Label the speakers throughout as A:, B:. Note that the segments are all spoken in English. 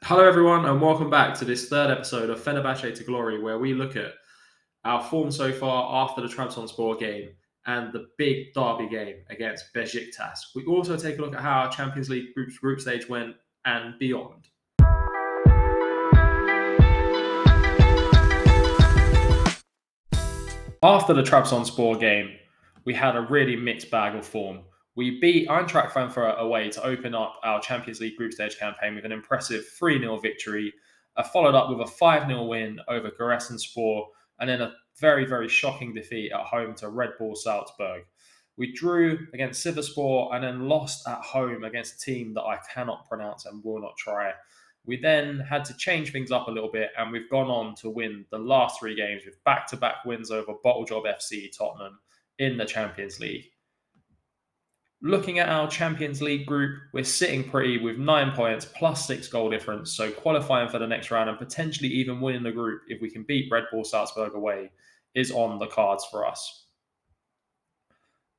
A: Hello, everyone, and welcome back to this third episode of Fenerbahçe to Glory, where we look at our form so far after the Trabzonspor game and the big derby game against Besiktas. We also take a look at how our Champions League group stage went and beyond. After the Trabzonspor game, we had a really mixed bag of form. We beat Eintracht Frankfurt away to open up our Champions League group stage campaign with an impressive 3-0 victory, followed up with a 5-0 win over Sport, and then a very, very shocking defeat at home to RB Salzburg. We drew against Sivasspor and then lost at home against a team that I cannot pronounce and will not try. We then had to change things up a little bit, and we've gone on to win the last three games with back-to-back wins over Bottlejob FC, Tottenham in the Champions League. Looking at our Champions League group, we're sitting pretty with 9 points plus 6 goal difference, so qualifying for the next round and potentially even winning the group if we can beat Red Bull Salzburg away is on the cards for us.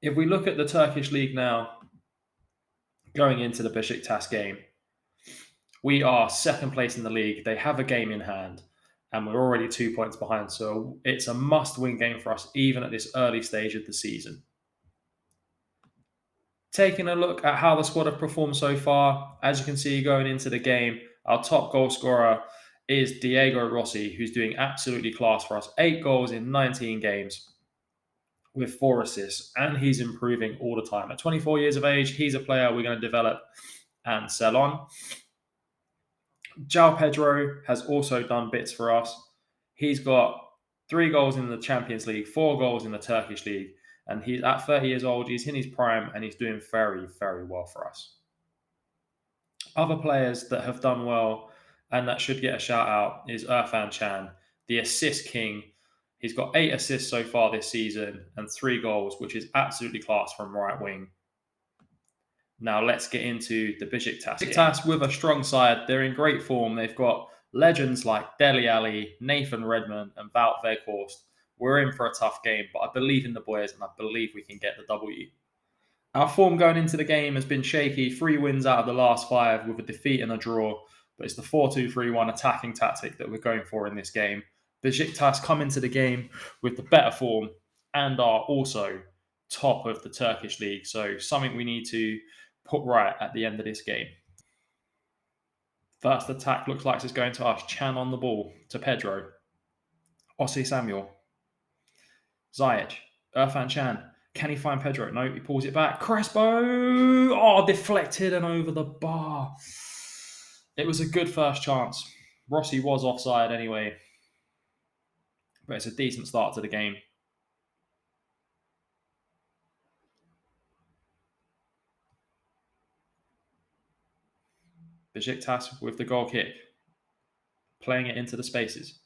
A: If we look at the Turkish league now, going into the Besiktas game, we are second place in the league. They have a game in hand, and we're already 2 points behind, so it's a must-win game for us even at this early stage of the season. Taking a look at how the squad have performed so far, as you can see going into the game, our top goal scorer is Diego Rossi, who's doing absolutely class for us. 8 goals in 19 games with 4 assists, and he's improving all the time. At 24 years of age, he's a player we're going to develop and sell on. João Pedro has also done bits for us. He's got 3 goals in the Champions League, 4 goals in the Turkish league, and he's at 30 years old. He's in his prime, and he's doing very, very well for us. Other players that have done well and that should get a shout out is Irfan Can, the assist king. He's got 8 assists so far this season and 3 goals, which is absolutely class from right wing. Now let's get into the Besiktas. Besiktas with a strong side. They're in great form. They've got legends like Dele Alli, Nathan Redmond, and Wout Weghorst. We're in for a tough game, but I believe in the boys and I believe we can get the W. Our form going into the game has been shaky. 3 wins out of the last 5 with a defeat and a draw, but it's the 4-2-3-1 attacking tactic that we're going for in this game. Besiktas come into the game with the better form and are also top of the Turkish league, so something we need to put right at the end of this game. First attack looks like it's going to us. Can on the ball to Pedro. Ossi Samuel. Ziyech. Irfan Can. Can he find Pedro? No, he pulls it back. Crespo! Oh, deflected and over the bar. It was a good first chance. Rossi was offside anyway, but it's a decent start to the game. Besiktas with the goal kick. Playing it into the spaces.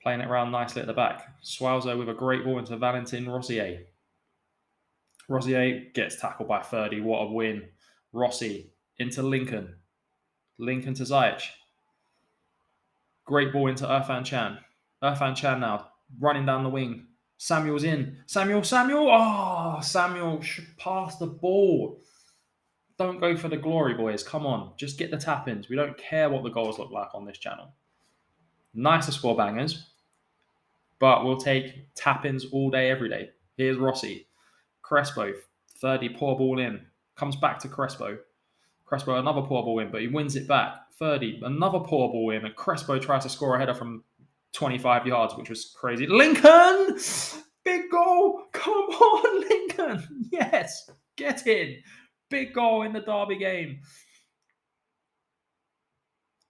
A: Playing it around nicely at the back. Suazo with a great ball into Valentin Rossier. Rossier gets tackled by 30. What a win. Rossi into Lincoln. Lincoln to Ziyech. Great ball into Irfan Can. Irfan Can now running down the wing. Samuel's in. Samuel! Oh, Samuel should pass the ball. Don't go for the glory, boys. Come on. Just get the tap-ins. We don't care what the goals look like on this channel. Nice to score bangers, but we'll take tap-ins all day, every day. Here's Rossi. Crespo, 30, poor ball in. Comes back to Crespo. Crespo, another poor ball in, but he wins it back. 30, another poor ball in, and Crespo tries to score a header from 25 yards, which was crazy. Lincoln! Big goal! Come on, Lincoln! Yes! Get in! Big goal in the derby game.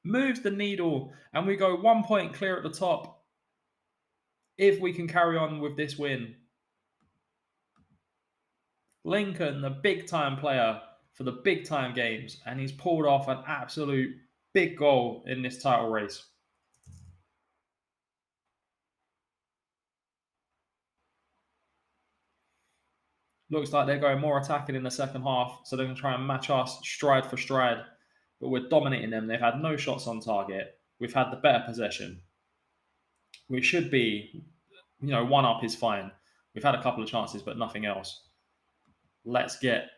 A: Moves the needle, and we go 1 point clear at the top if we can carry on with this win. Lincoln, the big-time player for the big-time games, and he's pulled off an absolute big goal in this title race. Looks like they're going more attacking in the second half, so they're going to try and match us stride for stride. But we're dominating them. They've had no shots on target. We've had the better possession. We should be, 1 up is fine. We've had a couple of chances, but nothing else. Let's get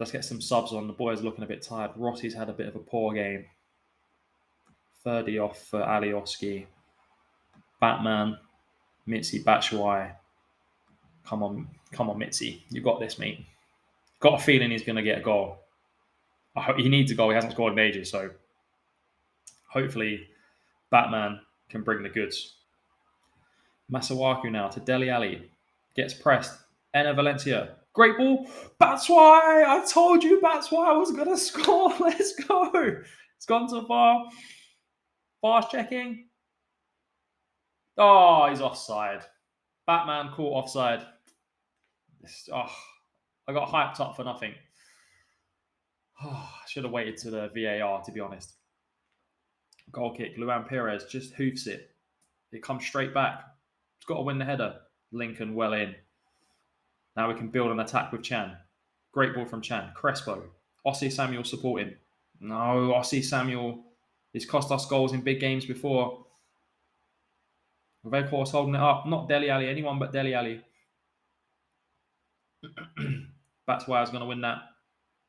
A: Let's get some subs on. The boys looking a bit tired. Rossi's had a bit of a poor game. 30 off for Alioski. Batman, Mitzi, Batshuayi. Come on, Mitzi. You got this, mate. Got a feeling he's going to get a goal. I hope he needs a goal. He hasn't scored in ages, so hopefully Batman can bring the goods. Masuaku now to Dele Alli. Gets pressed. Enner Valencia. Great ball. Batshuayi. I told you Batshuayi was going to score. Let's go. It's gone so far. Fast checking. Oh, he's offside. Batman caught offside. I got hyped up for nothing. I should have waited to the VAR, to be honest. Goal kick. Luan Perez just hoofs it. It comes straight back. It's got to win the header. Lincoln well in. Now we can build an attack with Chan. Great ball from Chan. Crespo. Ossie Samuel supporting. No, Ossie Samuel. He's cost us goals in big games before. Veghorst holding it up. Not Dele Alli. Anyone but Dele Alli. Batshuayi's going to win that.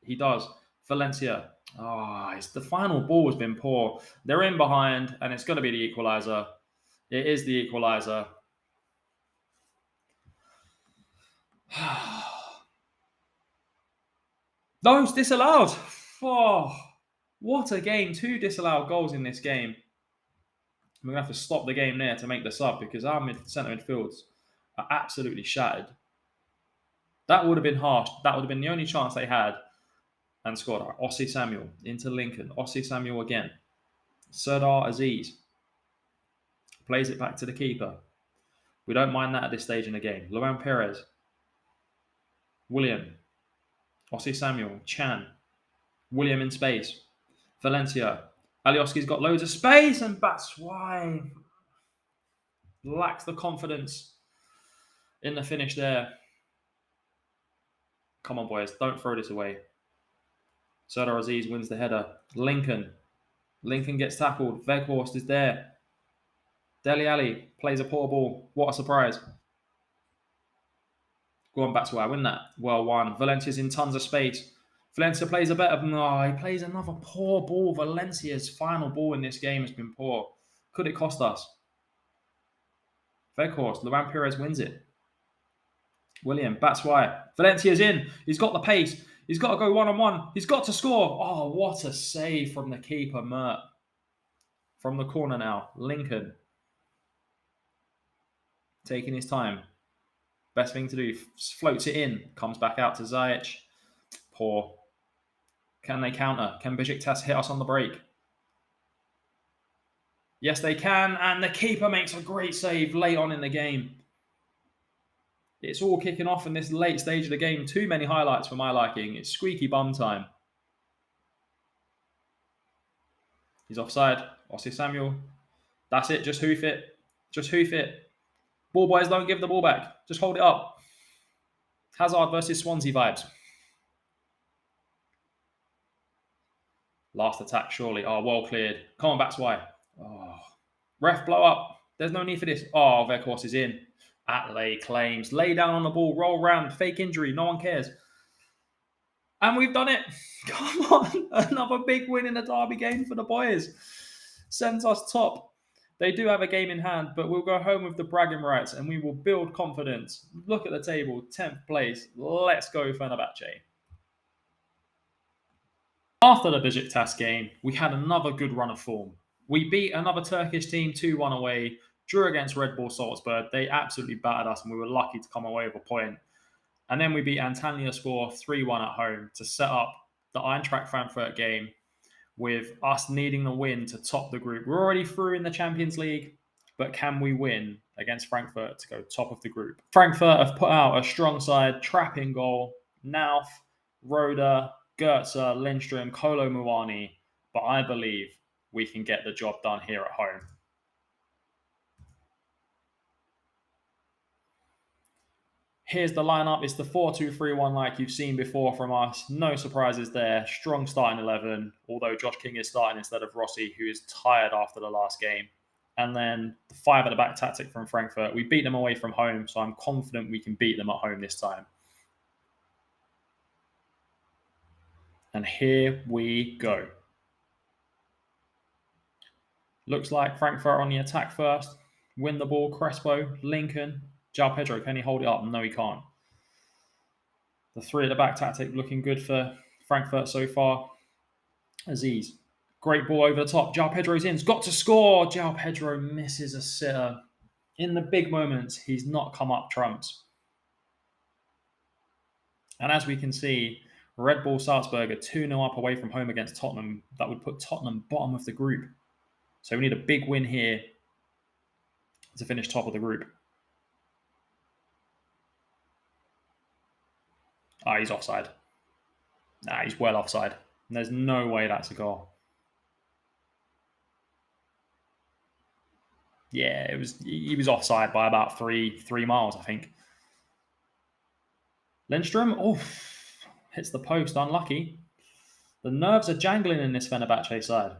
A: He does. Valencia. The final ball has been poor. They're in behind, and it's going to be the equaliser. It is the equaliser. No, it's disallowed. Oh, what a game. 2 disallowed goals in this game. We're going to have to stop the game there to make the sub because our centre midfields are absolutely shattered. That would have been harsh. That would have been the only chance they had and scored. Ossie Samuel into Lincoln. Ossie Samuel again. Serdar Aziz plays it back to the keeper. We don't mind that at this stage in the game. Luan Perez. William. Ossie Samuel. Chan. William in space. Valencia. Alioski's got loads of space and Batshuayi lacks the confidence in the finish there. Come on, boys. Don't throw this away. Serdar Aziz wins the header. Lincoln gets tackled. Veghorst is there. Dele Alli plays a poor ball. What a surprise. Go on, Batshuayi. Win that. Well won. Valencia's in tons of space. Valencia plays a better... No, he plays another poor ball. Valencia's final ball in this game has been poor. Could it cost us? Veghorst. Luan Perez wins it. William. Batshuayi. Valencia's in. He's got the pace. He's got to go one-on-one. He's got to score. Oh, what a save from the keeper, Mert. From the corner now. Lincoln. Taking his time. Best thing to do. Floats it in. Comes back out to Ziyech. Poor. Can they counter? Can Besiktas hit us on the break? Yes, they can. And the keeper makes a great save late on in the game. It's all kicking off in this late stage of the game. Too many highlights for my liking. It's squeaky bum time. He's offside. Ossie Samuel. That's it. Just hoof it. Just hoof it. Ball boys, don't give the ball back. Just hold it up. Hazard versus Swansea vibes. Last attack, surely. Oh, well cleared. Come on, Batshuayi. Oh. Ref, blow up. There's no need for this. Oh, Veghorst is in. Atley claims. Lay down on the ball. Roll round. Fake injury. No one cares. And we've done it. Come on. Another big win in the derby game for the boys. Sends us top. They do have a game in hand, but we'll go home with the bragging rights and we will build confidence. Look at the table. 10th place. Let's go, Fenerbahçe. After the Besiktas game, we had another good run of form. We beat another Turkish team 2-1 away, drew against RB Salzburg. They absolutely battered us and we were lucky to come away with a point. And then we beat Antalyaspor 3-1 at home to set up the Eintracht Frankfurt game with us needing the win to top the group. We're already through in the Champions League, but can we win against Frankfurt to go top of the group? Frankfurt have put out a strong side, trapping goal, Nauf, Roda, Goetze, Lindstrom, Kolo Muani, but I believe we can get the job done here at home. Here's the lineup. It's the 4-2-3-1 like you've seen before from us. No surprises there. Strong starting 11, although Josh King is starting instead of Rossi, who is tired after the last game. And then the 5 at the back tactic from Frankfurt. We beat them away from home, so I'm confident we can beat them at home this time. And here we go. Looks like Frankfurt on the attack first. Win the ball, Crespo, Lincoln. João Pedro, can he hold it up? No, he can't. The three at the back tactic looking good for Frankfurt so far. Aziz, great ball over the top. João Pedro's in. He's got to score. João Pedro misses a sitter. In the big moments, he's not come up trumps. And as we can see, Red Bull Salzburg are 2-0 up away from home against Tottenham. That would put Tottenham bottom of the group. So we need a big win here to finish top of the group. He's offside. He's well offside. There's no way that's a goal. Yeah, he was offside by about three miles, I think. Lindstrom, hits the post, unlucky. The nerves are jangling in this Fenerbahçe side.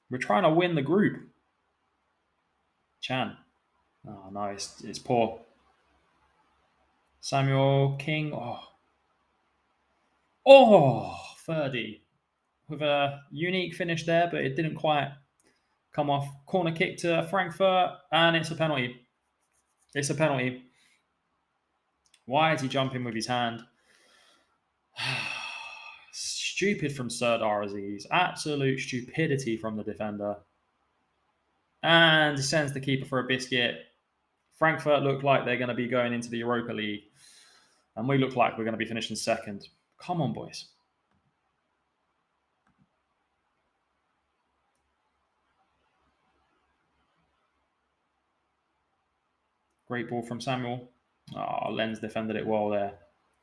A: We're trying to win the group. Chan. Oh, no, it's poor. Samuel King. Ferdy. With a unique finish there, but it didn't quite come off. Corner kick to Frankfurt, and it's a penalty. It's a penalty. Why is he jumping with his hand? Stupid from Serdar Aziz. Absolute stupidity from the defender. And he sends the keeper for a biscuit. Frankfurt look like they're going to be going into the Europa League. And we look like we're going to be finishing second. Come on, boys. Great ball from Samuel. Lenz defended it well there.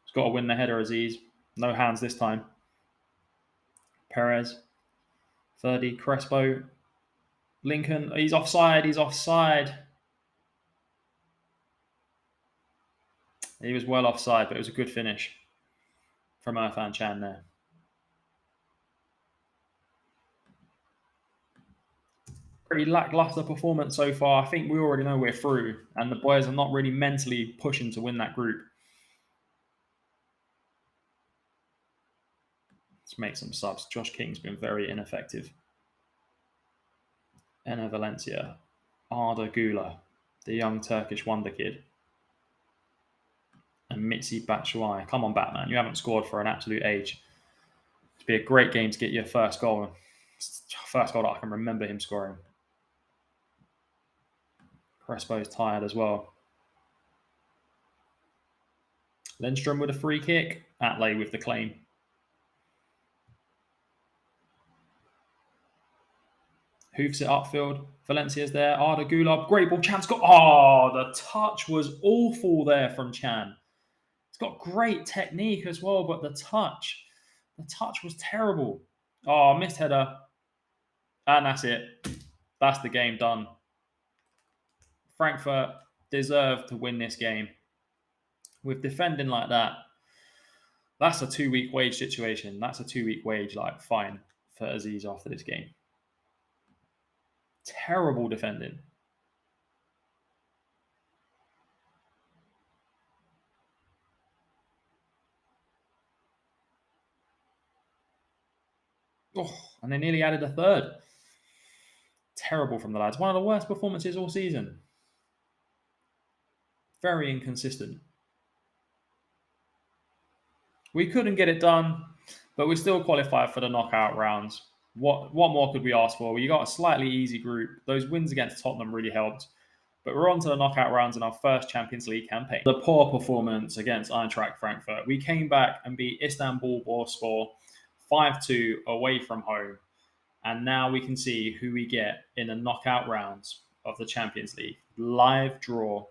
A: He's got to win the header, Aziz. No hands this time. Perez. Ferdy, Crespo. Lincoln. He's offside. He's offside. He was well offside, but it was a good finish from Irfan Can there. Pretty lackluster performance so far. I think we already know we're through, and the boys are not really mentally pushing to win that group. Let's make some subs. Josh King's been very ineffective. Enner Valencia. Arda Güler, the young Turkish wonder kid. And Mitsi Batshuayi. Come on, Batman. You haven't scored for an absolute age. It'd be a great game to get your first goal. First goal that I can remember him scoring. Crespo's tired as well. Lindstrom with a free kick. Atley with the claim. Hoofs it upfield. Valencia's there. Arda Güler. Great ball. Chan's got... the touch was awful there from Chan. He's got great technique as well, but the touch was terrible. Missed header. And that's it. That's the game done. Frankfurt deserved to win this game. With defending like that, that's a 2-week wage situation. That's a 2-week wage fine for Aziz after this game. Terrible defending. And they nearly added a third. Terrible from the lads. One of the worst performances all season. Very inconsistent. We couldn't get it done, but we still qualified for the knockout rounds. What more could we ask for? We got a slightly easy group. Those wins against Tottenham really helped. But we're on to the knockout rounds in our first Champions League campaign. The poor performance against Eintracht Frankfurt. We came back and beat Istanbul Borspor 5-2 away from home. And now we can see who we get in the knockout rounds of the Champions League. Live draw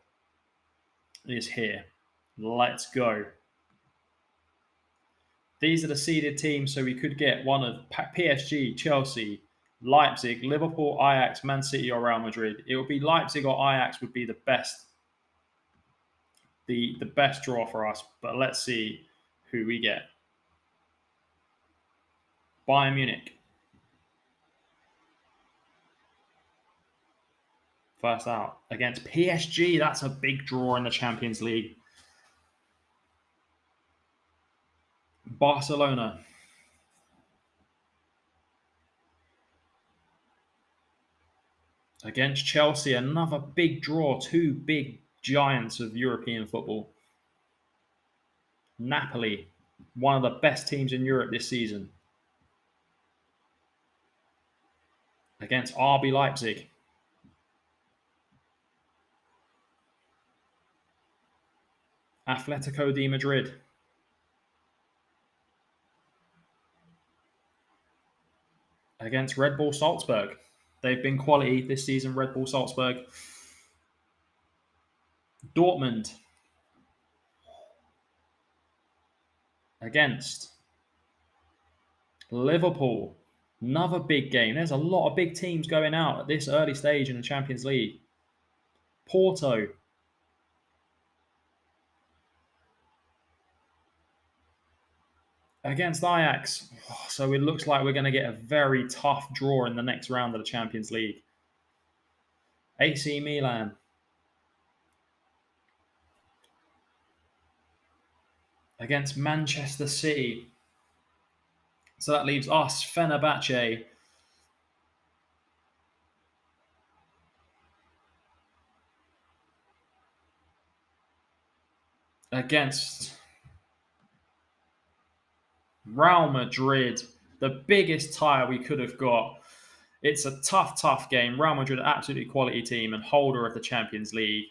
A: is here. Let's go. These are the seeded teams, so we could get one of PSG, Chelsea, Leipzig, Liverpool, Ajax, Man City, or Real Madrid. It would be Leipzig or Ajax would be the best draw for us. But let's see who we get. Bayern Munich. First out against PSG. That's a big draw in the Champions League. Barcelona. Against Chelsea, another big draw. Two big giants of European football. Napoli, one of the best teams in Europe this season. Against RB Leipzig. Atletico de Madrid. Against Red Bull Salzburg. They've been quality this season, Red Bull Salzburg. Dortmund. Against Liverpool. Another big game. There's a lot of big teams going out at this early stage in the Champions League. Porto. Against Ajax. So it looks like we're going to get a very tough draw in the next round of the Champions League. AC Milan. Against Manchester City. So that leaves us, Fenerbahçe. Against Real Madrid. The biggest tie we could have got. It's a tough game. Real Madrid, absolutely quality team and holder of the Champions League.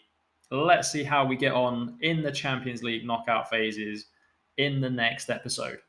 A: Let's see how we get on in the Champions League knockout phases in the next episode.